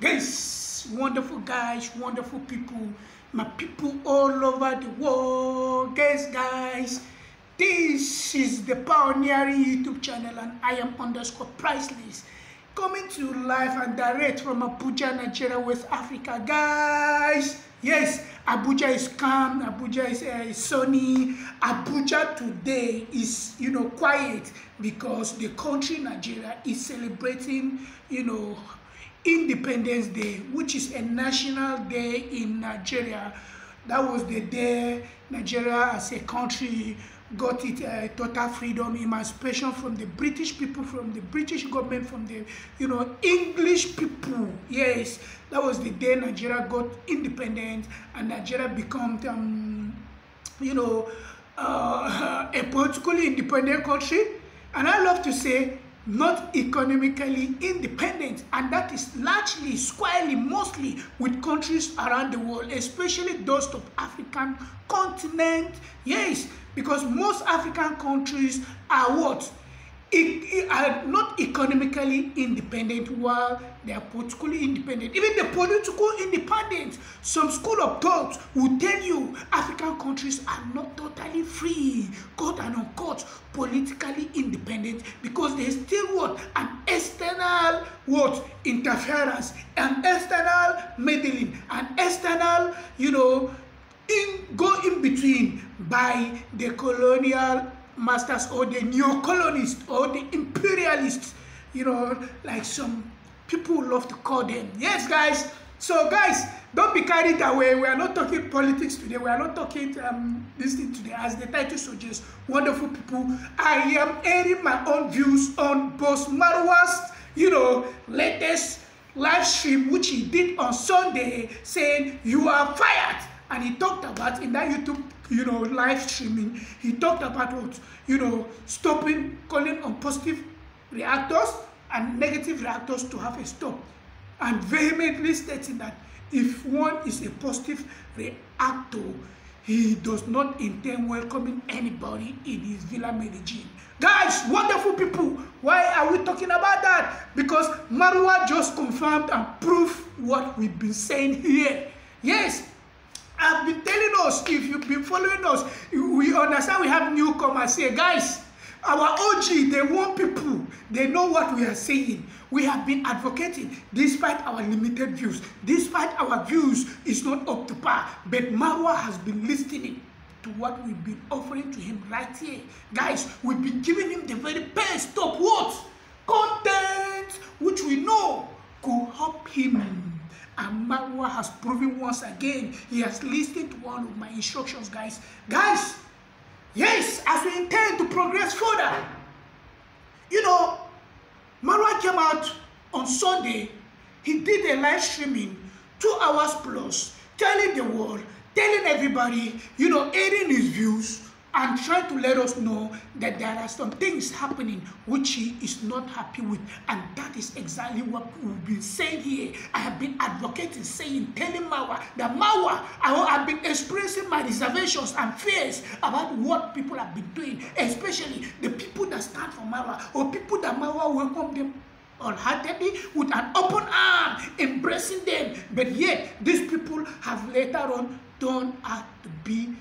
Guys, wonderful guys, wonderful people, my people all over the world. Guys, this is the Pioneering YouTube channel, and I am _priceless, coming to you live and direct from Abuja, Nigeria, West Africa. Guys, yes, Abuja is calm, Abuja is sunny. Abuja today is, quiet because the country Nigeria is celebrating, Independence Day, which is a national day in Nigeria. That was the day Nigeria as a country got its total freedom, emancipation from the British people, from the British government, from the English people. Yes, that was the day Nigeria got independent and Nigeria became a politically independent country. And I love to say not economically independent, and that is largely, squarely, mostly with countries around the world, especially those of African continent. Yes, because most African countries are what? Are not economically independent while they are politically independent. Even the political independence, some school of thought will tell you African countries are not totally free, quote and unquote, politically independent, because there's still what? An external what? Interference, an external meddling, an external, in between by the colonial masters or the neo-colonists or the imperialists, like some people love to call them. Yes, guys. So, guys, don't be carried away. We are not talking politics today. We are not talking this thing today. As the title suggests, wonderful people, I am airing my own views on Boss Marwa's, latest live stream, which he did on Sunday, saying you are fired. And he talked about in that YouTube, live streaming, he talked about what, stopping, calling on positive reactors and negative reactors to have a stop, and vehemently stating that if one is a positive reactor, he does not intend welcoming anybody in his Villa Medellin. Guys, wonderful people, why are we talking about that? Because Marwa just confirmed and proved what we've been saying here. Yes, I've been telling us, if you've been following us, we understand we have newcomers here. Guys, our OG, they want people, they know what we are saying. We have been advocating, despite our limited views, despite our views is not up to par, but Marwa has been listening to what we've been offering to him right here. Guys, we've been giving him the very best of what? Content, which we know could help him. And Marwa has proven once again, he has listened to one of my instructions, guys. Guys, yes, as we intend to progress further, Marwa came out on Sunday. He did a live streaming, 2 hours plus, telling the world, telling everybody, airing his views, and trying to let us know that there are some things happening which he is not happy with. And that is exactly what we've been saying here. I have been advocating, telling Marwa that Marwa, I have been expressing my reservations and fears about what people have been doing, especially the people that stand for Marwa, or people that Marwa welcome them wholeheartedly with an open arm, embracing them. But yet, these people have later on turned out to be,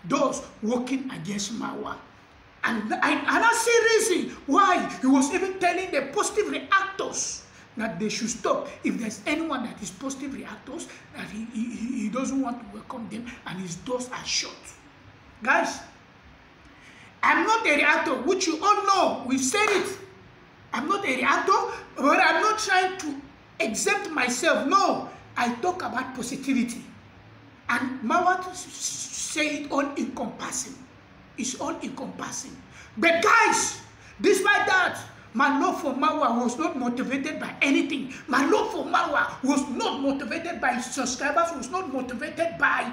those working against Marwa. And I see reason why he was even telling the positive reactors that they should stop. If there's anyone that is positive reactors, that he doesn't want to welcome them, and his doors are shut. Guys, I'm not a reactor, which you all know. We've said it. I'm not a reactor, but I'm not trying to exempt myself. No, I talk about positivity. And Marwa say it all encompassing. It's all encompassing. But guys, despite that, my love for Marwa was not motivated by anything. My love for Marwa was not motivated by subscribers, was not motivated by,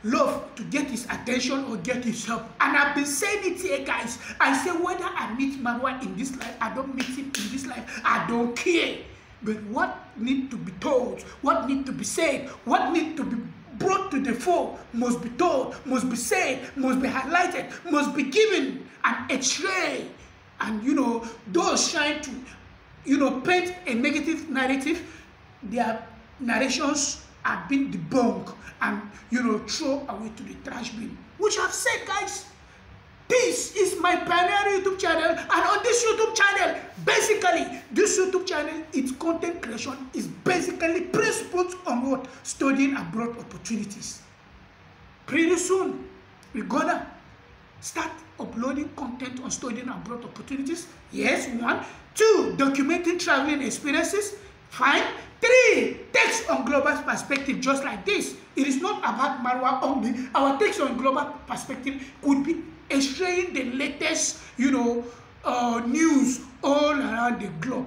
love to get his attention or get his help. And I've been saying it here, guys. I say whether I meet Marwa in this life, I don't meet him in this life, I don't care. But what needs to be told, what needs to be said, what needs to be brought to the fore, must be told, must be said, must be highlighted, must be given an X-ray. And those trying to paint a negative narrative, their narrations are being debunked and thrown away to the trash bin. Which I've said, guys, this is my Pioneer YouTube channel, and on this YouTube channel, basically, this YouTube channel, its content creation is basically principled on what? Studying abroad opportunities. Pretty soon, we're gonna start uploading content on studying abroad opportunities. Yes, 1. 2, documenting traveling experiences. 5. 3, text on global perspective, just like this. It is not about Marwa only. Our text on global perspective could be extraying the latest, news all around the globe.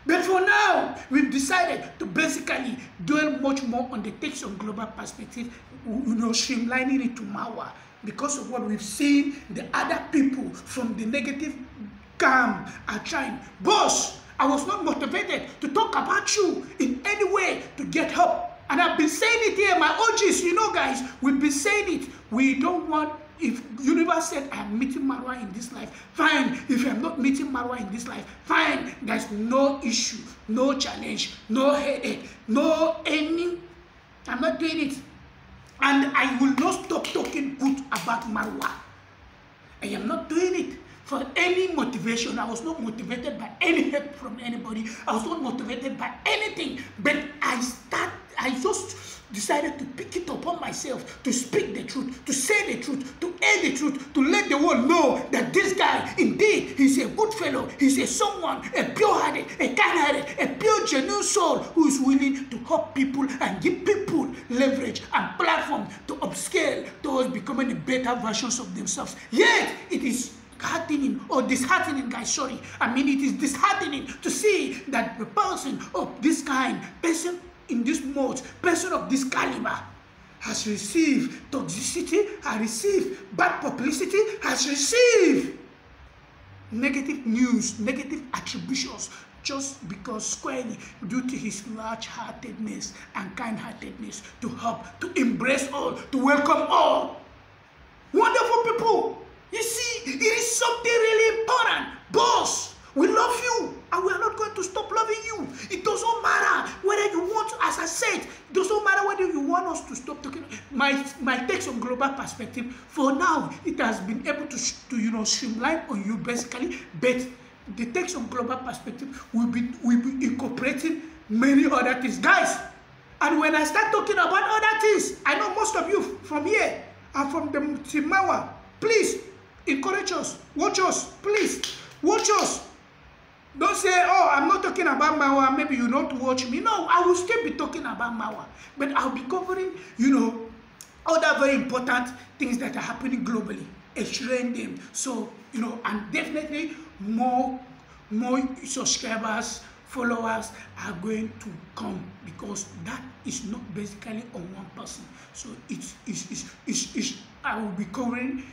But for now, we've decided to basically dwell much more on the text on global perspective, streamlining it to Marwa, because of what we've seen the other people from the negative camp are trying. Boss, I was not motivated to talk about you in any way to get help. And I've been saying it here, my OGs, guys, we've been saying it. We don't want, if Universe said I'm meeting Marwa in this life, fine. If I'm not meeting Marwa in this life, fine. There's no issue, no challenge, no headache, no any. I'm not doing it. And I will not stop talking good about Marwa. I am not doing it for any motivation. I was not motivated by any help from anybody. I was not motivated by anything. But I just decided to pick it upon myself to speak the truth, to say the truth, to air the truth, to let the world know that this guy, indeed, he's a good fellow. He's a someone, a pure-hearted, a kind-hearted, a pure, genuine soul who is willing to help people and give people leverage and platform to upscale towards becoming the better versions of themselves. Yet, it is heartening or disheartening, guys, sorry. I mean, it is disheartening to see that the person of this kind, person in this mode, person of this caliber, has received toxicity, has received bad publicity, has received negative news, negative attributions, just because squarely due to his large-heartedness and kind-heartedness to help, to embrace all, to welcome all. Wonderful people. You see, it is something really important. Boss, we love you, and we are not going to stop loving you. It doesn't matter whether you want, as I said, it doesn't matter whether you want us to stop talking. My text on global perspective, for now, it has been able to streamline on you basically, but the text on global perspective will be incorporating many other things, guys. And when I start talking about other things, I know most of you from here and from the Team Marwa, please encourage us, watch us, please watch us. Don't say, oh, I'm not talking about Marwa, maybe you not watch me. No, I will still be talking about Marwa, but I'll be covering, other very important things that are happening globally, extraying them. So, and definitely more subscribers, followers are going to come, because that is not basically on one person. So I will be covering,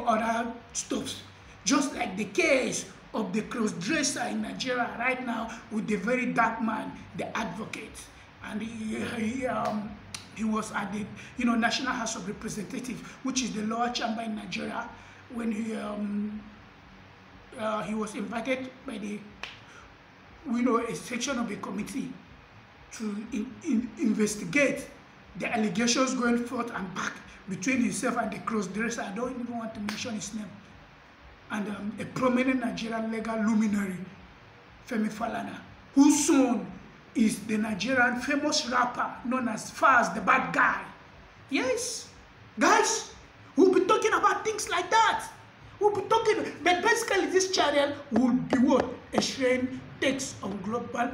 other stuff, just like the case of the cross-dresser in Nigeria right now with the very dark man, the advocate, and he was at the National House of Representatives, which is the lower chamber in Nigeria, when he was invited by the a section of the committee to investigate the allegations going forth and back between himself and the cross-dresser. I don't even want to mention his name. And a prominent Nigerian legal luminary, Femi Falana, whose son is the Nigerian famous rapper known as Faz, the bad guy. Yes, guys, we'll be talking about things like that. We'll be talking, but basically this channel will be what? A sharing text on global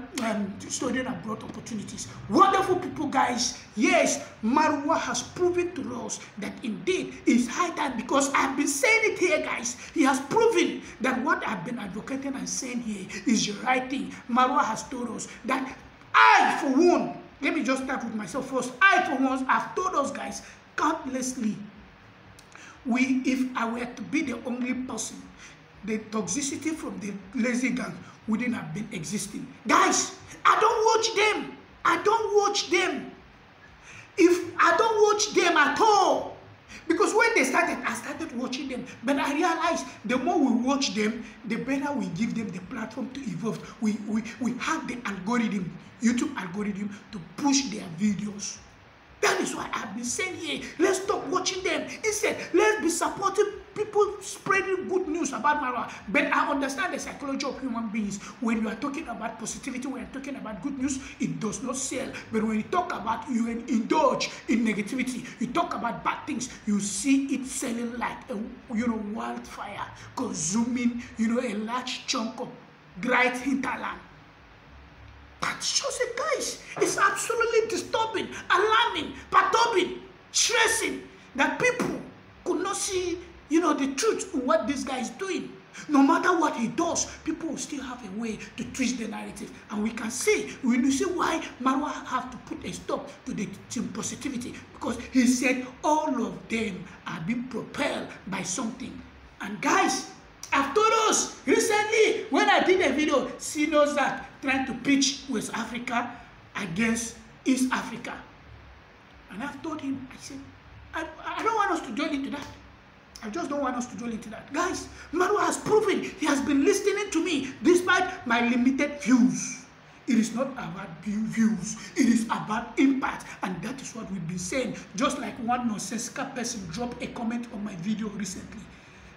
studying abroad opportunities. Wonderful people, guys. Yes, Marwa has proven to us that indeed it's high time, because I've been saying it here, guys. He has proven that what I've been advocating and saying here is the right thing. Marwa has told us that I, for one, let me just start with myself first. I, for one, have told us, guys, countlessly, if I were to be the only person, the toxicity from the lazy gang wouldn't have been existing. Guys, I don't watch them. I don't watch them. If I don't watch them at all, because when they started, I started watching them. But I realized the more we watch them, the better we give them the platform to evolve. We hack the algorithm, YouTube algorithm, to push their videos. That is why I've been saying here, let's stop watching them. Instead, let's be supporting people spreading good news about Marwa. But I understand the psychology of human beings. When you are talking about positivity, when you are talking about good news, it does not sell. But when you talk about, you indulge in negativity, you talk about bad things, you see it selling like a wildfire, consuming a large chunk of great hinterland. That shows it, guys. It's absolutely disturbing, alarming, perturbing, stressing that people could not see, the truth in what this guy is doing. No matter what he does, people will still have a way to twist the narrative. And we can see why Marwa have to put a stop to the team positivity. Because he said all of them are being propelled by something. And guys, I've told us recently when I did a video, Sinozak trying to pitch West Africa against East Africa. And I've told him, I said, I don't want us to join into that. I just don't want us to join into that. Guys, Marwa has proven he has been listening to me despite my limited views. It is not about views. It is about impact. And that is what we've been saying. Just like one nonsensical person dropped a comment on my video recently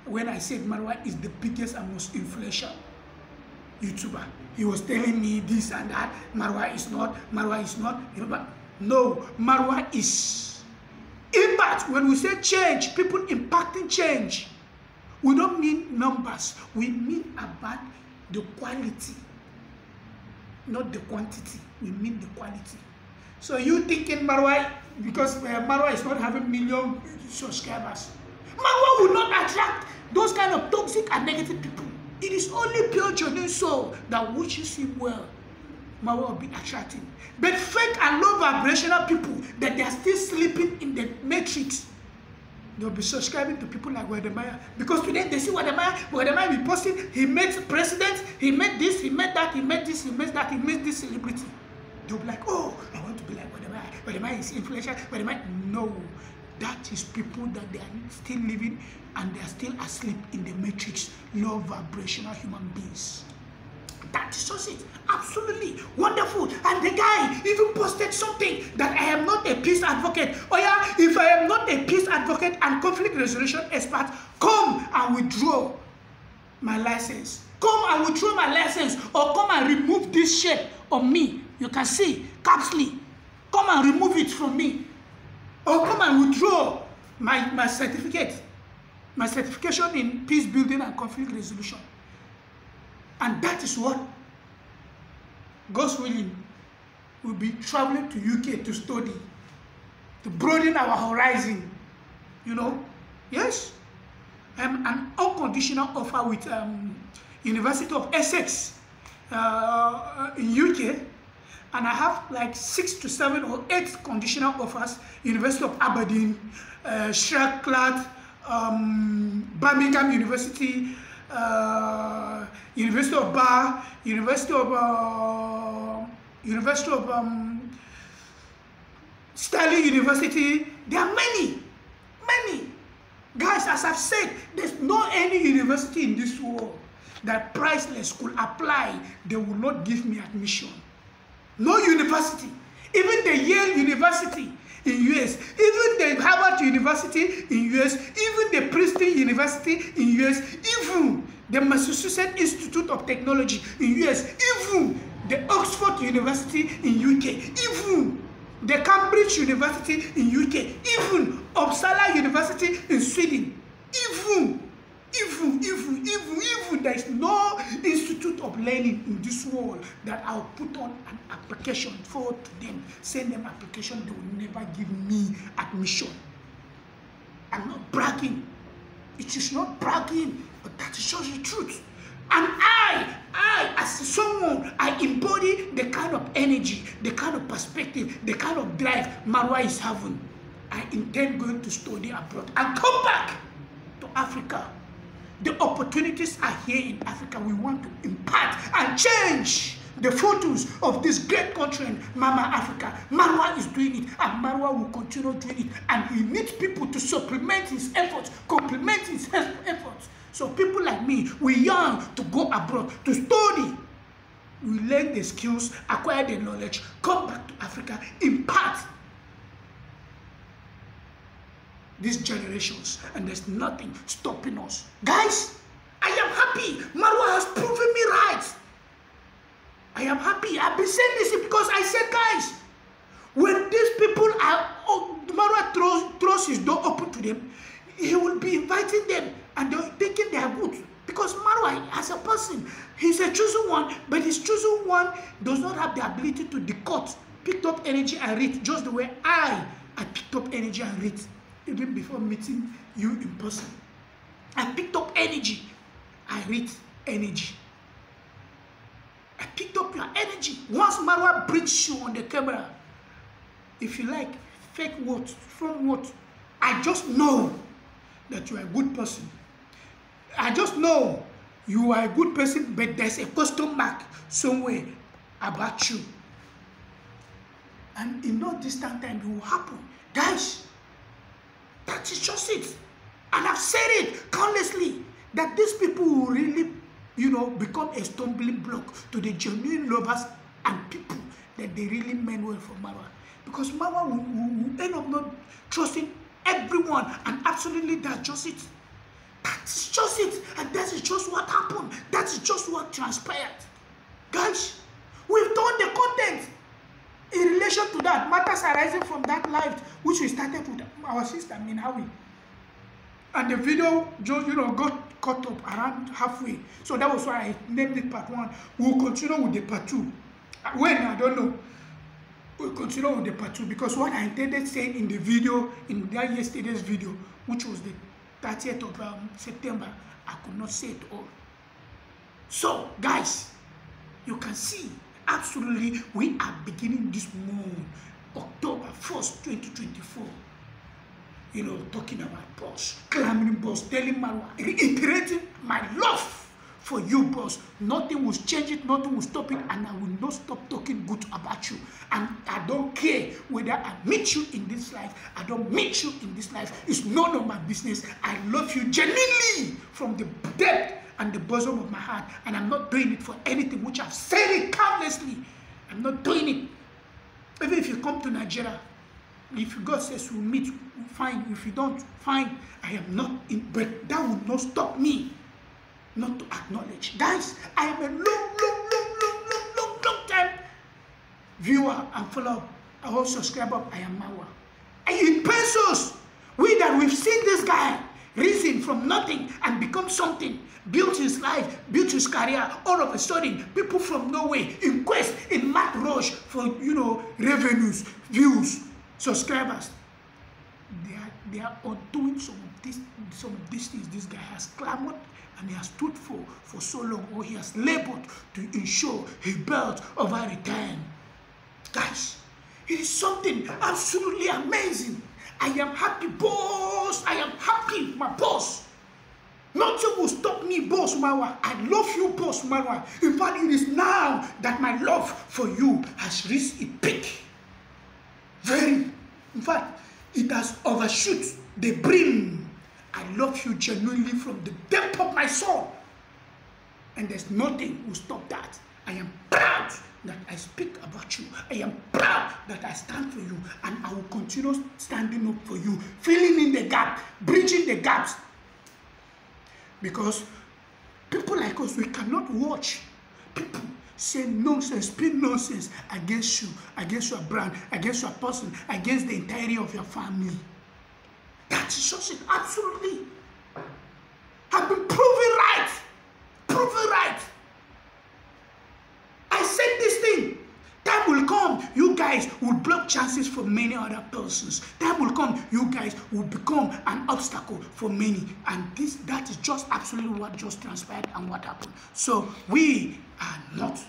when I said Marwa is the biggest and most influential YouTuber. He was telling me this and that. Marwa is not. No, Marwa is. Impact. When we say change, people impacting change, we don't mean numbers. We mean about the quality, not the quantity. We mean the quality. So you thinking Marwa, because Marwa is not having million subscribers, Marwa will not attract those kind of toxic and negative people. It is only pure genuine soul that wishes him well. Marwa will be attracting. But fake and low vibrational people that they are still sleeping in the matrix, they'll be subscribing to people like Wodemaya. Because today they see Wodemaya be posting, he met president, he met this, he met that, he met this, he met that, he met this celebrity. They'll be like, oh, I want to be like Wodemaya. Wodemaya is influential. No. That is people that they are still living and they are still asleep in the matrix, low vibrational human beings. That is just it. Absolutely wonderful. And the guy even posted something that I am not a peace advocate. Oh yeah, if I am not a peace advocate and conflict resolution expert, come and withdraw my license. Come and withdraw my license, or come and remove this shape on me. You can see, capsule. Come and remove it from me. Or come and withdraw my certificate, my certification in peace building and conflict resolution. And that is what, God's willing, we'll be traveling to UK to study, to broaden our horizon. Yes, an unconditional offer with University of Essex in UK. And I have like 6 to 7 or 8 conditional offers. University of Aberdeen, Strathclyde, Birmingham University, University of Bath, University of Stirling University. There are many. Guys, as I've said, there's no any university in this world that priceless could apply. They will not give me admission. No university. Even the Yale University in US, even the Harvard University in US, even the Princeton University in US, even the Massachusetts Institute of Technology in US, even the Oxford University in UK, even the Cambridge University in UK, even Uppsala University in Sweden, even there is no institute of learning in this world that I'll put on an application forward to them, send them application, they will never give me admission. I'm not bragging. It is not bragging, but that is just the truth. And I as someone, I embody the kind of energy, the kind of perspective, the kind of drive Marwa is having. I intend going to study abroad and come back to Africa. The opportunities are here in Africa. We want to impact and change the photos of this great country, Mama Africa. Marwa is doing it, and Marwa will continue doing it. And he needs people to supplement his efforts, complement his efforts. So people like me, we yearn to go abroad, to study. We learn the skills, acquire the knowledge, come back to Africa, impart these generations, and there's nothing stopping us. Guys, I am happy. Marwa has proven me right. I am happy. I've been saying this because I said, guys, when these people are, Marwa throws his door open to them, he will be inviting them, and they're thinking they are good. Because Marwa, as a person, he's a chosen one, but his chosen one does not have the ability to decode, pick up energy and read, just the way I picked up energy and read, even before meeting you in person. I picked up energy. I read energy. I picked up your energy. Once Marwa brings you on the camera, if you like, fake what, from what, I just know that you are a good person. I just know you are a good person, but there's a question mark somewhere about you. And in no distant time, it will happen. Guys, that is just it. And I've said it countlessly, that these people will really, become a stumbling block to the genuine lovers and people that they really meant well for Marwa. Because Marwa will end up not trusting everyone, and absolutely that's just it. That's just it, and that is just what happened. That is just what transpired. Guys, we've done the content in relation to that, matters arising from that life, which we started with our sister Minhawi. And the video just, got cut up around halfway. So that was why I named it part 1. We'll continue with the part 2. When? I don't know. We'll continue with the part 2, because what I intended saying in the video, in that yesterday's video, which was the 30th of September, I could not say it all. So, guys, you can see, absolutely, we are beginning this month, October 1st, 2024. Talking about boss, clamoring boss, telling Marwa, reiterating my love for you, boss. Nothing will change it, nothing will stop it, and I will not stop talking good about you. And I don't care whether I meet you in this life, I don't meet you in this life. It's none of my business. I love you genuinely from the depth and the bosom of my heart, and I'm not doing it for anything, which I've said it countlessly. I'm not doing it. Even if you come to Nigeria, if God says we'll meet, fine. If you don't, fine. I am not in, but that will not stop me not to acknowledge. Guys, I am a long time viewer and follower. I also subscriber. I am Marwa. And in pesos, we've seen this guy risen from nothing and become something, built his life, built his career. All of a sudden, people from nowhere in quest, in mad rush for revenues, views, subscribers. They are doing some of these things this guy has clamored and he has stood for so long, or he has labored to ensure he built over return. Guys, it is something absolutely amazing. I am happy, boss. I am happy, my boss. Nothing will stop me, boss Marwa. I love you, boss Marwa. In fact, it is now that my love for you has reached a peak. In fact, it has overshot the brim. I love you genuinely from the depth of my soul. And there's nothing will stop that. I am proud that I speak about you. I am proud that I stand for you. And I will continue standing up for you, filling in the gap, bridging the gaps. Because people like us, we cannot watch people say nonsense, speak nonsense against you, against your brand, against your person, against the entirety of your family. That is just it, absolutely. I've been proven right. Proven right. I said this thing. Time will come, you guys will block chances for many other persons. Time will come, you guys will become an obstacle for many. And that is just absolutely what just transpired and what happened. So we are not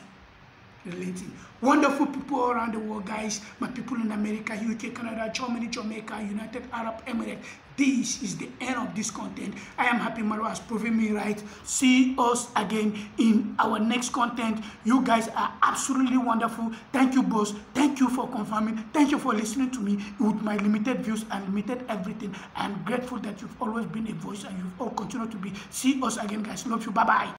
relating. Wonderful people around the world, guys. My people in America, UK, Canada, Germany, Jamaica, United Arab Emirates. this is the end of this content. I am happy Marwa has proven me right. See us again in our next content. You guys are absolutely wonderful. Thank you, boss. Thank you for confirming. Thank you for listening to me with my limited views and limited everything. I am grateful that you've always been a voice and you've all continued to be. See us again, guys. Love you. Bye bye.